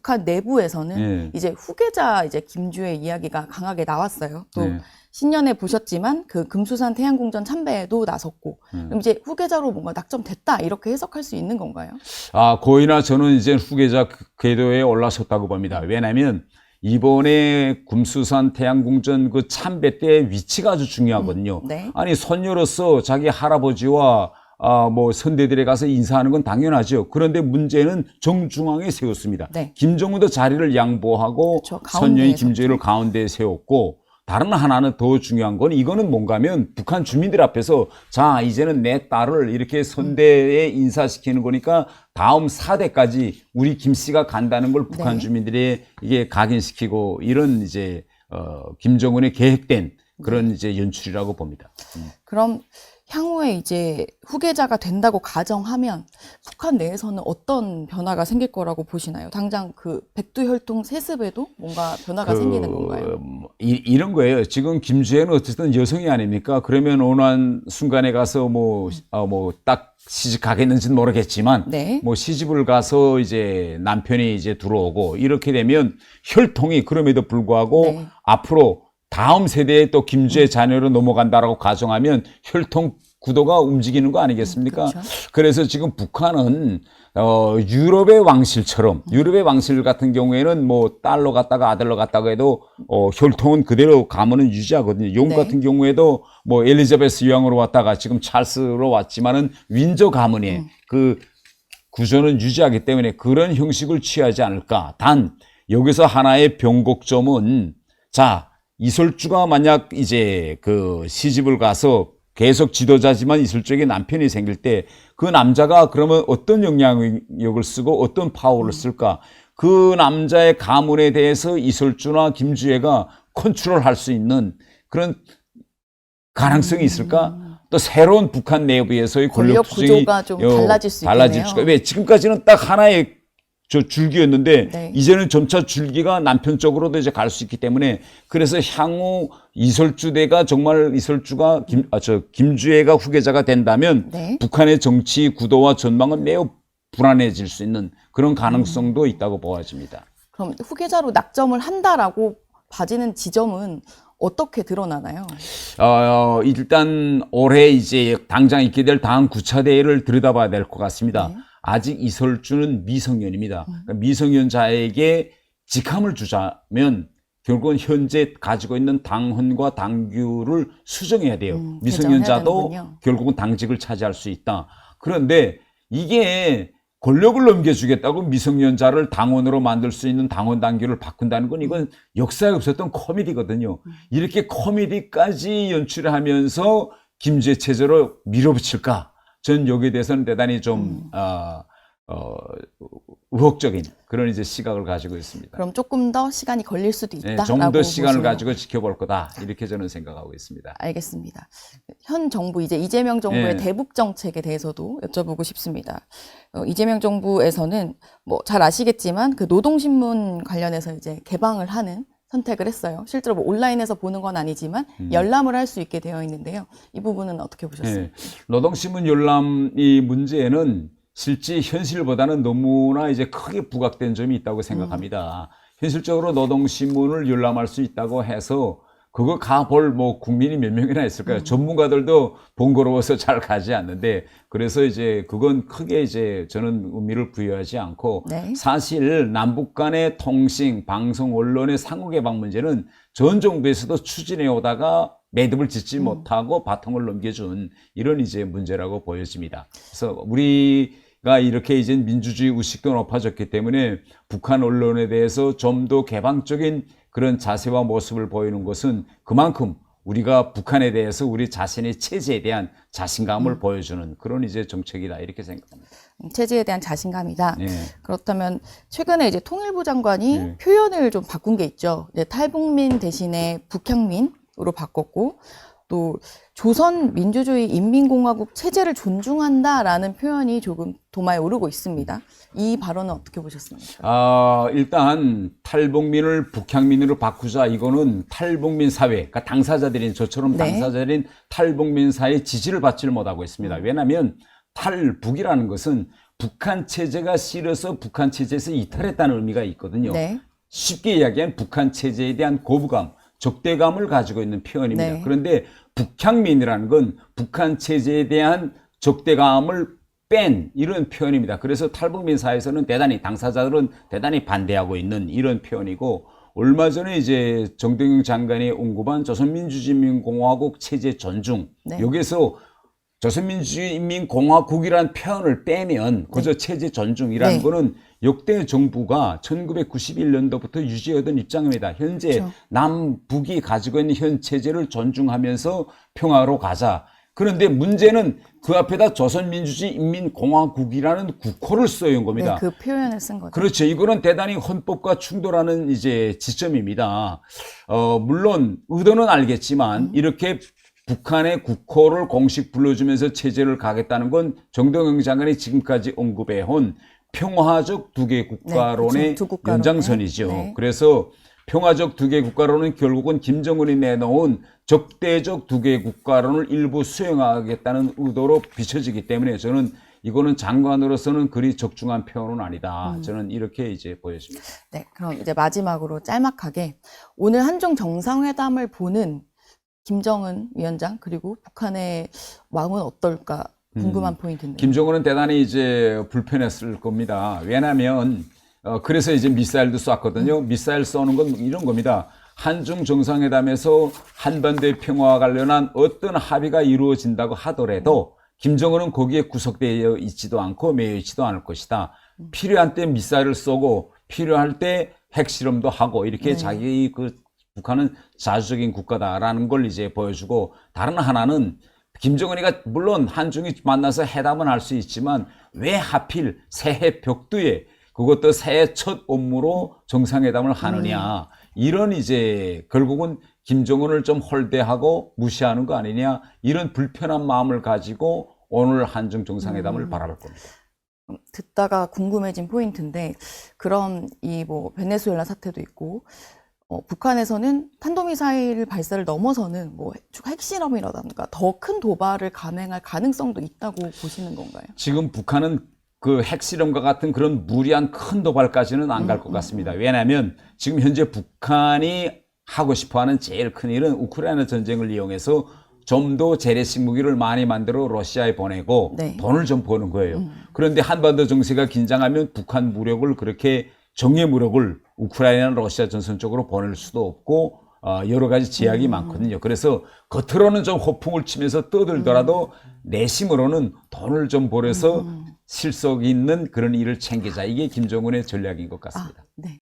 북한 내부에서는 예. 이제 후계자 이제 김주의 이야기가 강하게 나왔어요. 또 예. 신년에 보셨지만 그 금수산 태양궁전 참배에도 나섰고 그럼 이제 후계자로 뭔가 낙점됐다 이렇게 해석할 수 있는 건가요? 아, 거의나 저는 이제 후계자 궤도에 올라섰다고 봅니다. 왜냐하면 이번에 금수산 태양궁전 그 참배 때 위치가 아주 중요하거든요. 네. 아니, 선녀로서 자기 할아버지와 뭐 선대들에 가서 인사하는 건 당연하죠. 그런데 문제는 정중앙에 세웠습니다. 네. 김정은도 자리를 양보하고 그렇죠. 선녀인 가운데에 김주혜를 가운데에 세웠고, 다른 하나는 더 중요한 건 이거는 뭔가면 북한 주민들 앞에서 자, 이제는 내 딸을 이렇게 선대에 인사시키는 거니까 다음 4대까지 우리 김 씨가 간다는 걸 북한 네. 주민들이 이게 각인시키고 이런 이제 김정은의 계획된 그런 이제 연출이라고 봅니다. 그럼 향후에 이제 후계자가 된다고 가정하면 북한 내에서는 어떤 변화가 생길 거라고 보시나요? 당장 그 백두혈통 세습에도 뭔가 변화가 생기는 건가요? 이런 거예요. 지금 김주혜는 어쨌든 여성이 아닙니까? 그러면 어느 한 순간에 가서 뭐 딱 시집 가겠는지는 모르겠지만, 네. 뭐 시집을 가서 이제 남편이 이제 들어오고 이렇게 되면 혈통이 그럼에도 불구하고 네. 앞으로 다음 세대에 또 김주혜 자녀로 넘어간다라고 가정하면 혈통 구도가 움직이는 거 아니겠습니까? 그렇죠. 그래서 지금 북한은 유럽의 왕실처럼, 유럽의 왕실 같은 경우에는 뭐 딸로 갔다가 아들로 갔다가 해도 혈통은 그대로 가문은 유지하거든요. 영국 네. 같은 경우에도 뭐 엘리자베스 여왕으로 왔다가 지금 찰스로 왔지만은 윈저 가문의 그 구조는 유지하기 때문에 그런 형식을 취하지 않을까. 단 여기서 하나의 변곡점은, 자, 이설주가 만약 이제 그 시집을 가서 계속 지도자지만 이설주에게 남편이 생길 때 그 남자가 그러면 어떤 영향력을 쓰고 어떤 파워를 쓸까? 그 남자의 가문에 대해서 이설주나 김주혜가 컨트롤할 수 있는 그런 가능성이 있을까? 또 새로운 북한 내부에서의 권력 투쟁이 구조가 좀 달라질 수 있겠네요. 수가. 왜 지금까지는 딱 하나의 줄기였는데 네. 이제는 점차 줄기가 남편 쪽으로도 이제 갈 수 있기 때문에, 그래서 향후 이설주대가 정말 이설주가 김주혜가 후계자가 된다면 네. 북한의 정치 구도와 전망은 매우 불안해질 수 있는 그런 가능성도 있다고 보아집니다. 그럼 후계자로 낙점을 한다라고 봐지는 지점은 어떻게 드러나나요? 일단 올해 이제 당장 있게 될 당 9차 대회를 들여다봐야 될 것 같습니다. 네. 아직 이설주는 미성년입니다. 그러니까 미성년자에게 직함을 주자면 결국은 현재 가지고 있는 당헌과 당규를 수정해야 돼요. 미성년자도 되는군요. 결국은 당직을 차지할 수 있다. 그런데 이게 권력을 넘겨주겠다고 미성년자를 당원으로 만들 수 있는 당원 당규를 바꾼다는 건 이건 역사에 없었던 코미디거든요. 이렇게 코미디까지 연출하면서 김제 체제로 밀어붙일까? 전 여기에 대해서는 대단히 좀 의혹적인 그런 이제 시각을 가지고 있습니다. 그럼 조금 더 시간이 걸릴 수도 네, 있다라고 좀 더 시간을 보시네요. 가지고 지켜볼 거다, 이렇게 저는 생각하고 있습니다. 알겠습니다. 현 정부 이제 이재명 정부의 네. 대북 정책에 대해서도 여쭤보고 싶습니다. 이재명 정부에서는 뭐 잘 아시겠지만 그 노동신문 관련해서 이제 개방을 하는 선택을 했어요. 실제로 뭐 온라인에서 보는 건 아니지만 열람을 할 수 있게 되어 있는데요. 이 부분은 어떻게 보셨어요? 네. 노동신문 열람이 문제는 실제 현실보다는 너무나 이제 크게 부각된 점이 있다고 생각합니다. 현실적으로 노동신문을 열람할 수 있다고 해서 그거 가볼 뭐 국민이 몇 명이나 있을까요? 전문가들도 번거로워서 잘 가지 않는데, 그래서 이제 그건 크게 이제 저는 의미를 부여하지 않고, 네. 사실 남북 간의 통신, 방송, 언론의 상호개방 문제는 전 정부에서도 추진해 오다가 매듭을 짓지 못하고 바통을 넘겨준 이런 이제 문제라고 보여집니다. 그래서 우리가 이렇게 이제 민주주의 의식도 높아졌기 때문에 북한 언론에 대해서 좀 더 개방적인 그런 자세와 모습을 보이는 것은 그만큼 우리가 북한에 대해서 우리 자신의 체제에 대한 자신감을 보여주는 그런 이제 정책이다, 이렇게 생각합니다. 체제에 대한 자신감이다. 네. 그렇다면 최근에 이제 통일부 장관이 네. 표현을 좀 바꾼 게 있죠. 이제 탈북민 대신에 북향민으로 바꿨고, 또 조선민주주의 인민공화국 체제를 존중한다라는 표현이 조금 도마에 오르고 있습니다. 이 발언은 어떻게 보셨습니까? 일단 탈북민을 북향민으로 바꾸자, 이거는 탈북민 사회, 그러니까 당사자들인 저처럼 네. 당사자들인 탈북민 사회의 지지를 받지를 못하고 있습니다. 왜냐하면 탈북이라는 것은 북한 체제가 싫어서 북한 체제에서 이탈했다는 의미가 있거든요. 네. 쉽게 이야기한 북한 체제에 대한 거부감, 적대감을 가지고 있는 표현입니다. 네. 그런데 북향민이라는 건 북한 체제에 대한 적대감을 뺀 이런 표현입니다. 그래서 탈북민 사회에서는 대단히 당사자들은 대단히 반대하고 있는 이런 표현이고, 얼마 전에 이제 정동영 장관이 언급한 조선민주주의인민공화국 체제 존중, 네. 여기서 조선민주주의인민공화국이라는 표현을 빼면 그저 체제 존중이라는 네. 거는 역대 정부가 1991년도부터 유지하던 입장입니다. 현재 그렇죠. 남북이 가지고 있는 현 체제를 존중하면서 평화로 가자. 그런데 문제는 그 앞에다 조선민주주의인민공화국이라는 국호를 써온 겁니다. 네, 그 표현을 쓴 거죠. 그렇죠. 이거는 대단히 헌법과 충돌하는 이제 지점입니다. 물론 의도는 알겠지만 이렇게 북한의 국호를 공식 불러주면서 체제를 가겠다는 건 정동영 장관이 지금까지 언급해온 평화적 두개 국가론의 네, 그렇죠. 두 국가론의. 연장선이죠. 네. 그래서 평화적 두개 국가론은 결국은 김정은이 내놓은 적대적 두개 국가론을 일부 수용하겠다는 의도로 비춰지기 때문에 저는 이거는 장관으로서는 그리 적중한 표현은 아니다. 저는 이렇게 이제 보여집니다. 네, 그럼 이제 마지막으로 짤막하게 오늘 한중 정상회담을 보는 김정은 위원장 그리고 북한의 마음은 어떨까 궁금한 포인트인데. 김정은은 대단히 이제 불편했을 겁니다. 왜냐하면 그래서 이제 미사일도 쐈거든요. 미사일 쏘는 건 이런 겁니다. 한중 정상회담에서 한반도의 평화와 관련한 어떤 합의가 이루어진다고 하더라도 김정은은 거기에 구속되어 있지도 않고 매여 있지도 않을 것이다. 필요한 때 미사일을 쏘고 필요할 때 핵실험도 하고 이렇게 자기 그 북한은 자주적인 국가다라는 걸 이제 보여주고, 다른 하나는 김정은이가 물론 한중이 만나서 회담은 할 수 있지만 왜 하필 새해 벽두에 그것도 새해 첫 업무로 정상회담을 하느냐, 이런 이제 결국은 김정은을 좀 홀대하고 무시하는 거 아니냐, 이런 불편한 마음을 가지고 오늘 한중 정상회담을 바라볼 겁니다. 듣다가 궁금해진 포인트인데, 그럼 이 뭐 베네수엘라 사태도 있고 북한에서는 탄도미사일 발사를 넘어서는 뭐 핵실험이라든가 더 큰 도발을 감행할 가능성도 있다고 보시는 건가요? 지금 북한은 그 핵실험과 같은 그런 무리한 큰 도발까지는 안 갈 것 같습니다. 왜냐하면 지금 현재 북한이 하고 싶어하는 제일 큰 일은 우크라이나 전쟁을 이용해서 좀 더 재래식 무기를 많이 만들어 러시아에 보내고 네. 돈을 좀 버는 거예요. 그런데 한반도 정세가 긴장하면 북한 무력을 그렇게 정예 무력을 우크라이나, 러시아 전선 쪽으로 보낼 수도 없고 여러 가지 제약이 많거든요. 그래서 겉으로는 좀 호풍을 치면서 떠들더라도 내심으로는 돈을 좀 벌여서 실속 있는 그런 일을 챙기자. 이게 김정은의 전략인 것 같습니다. 네.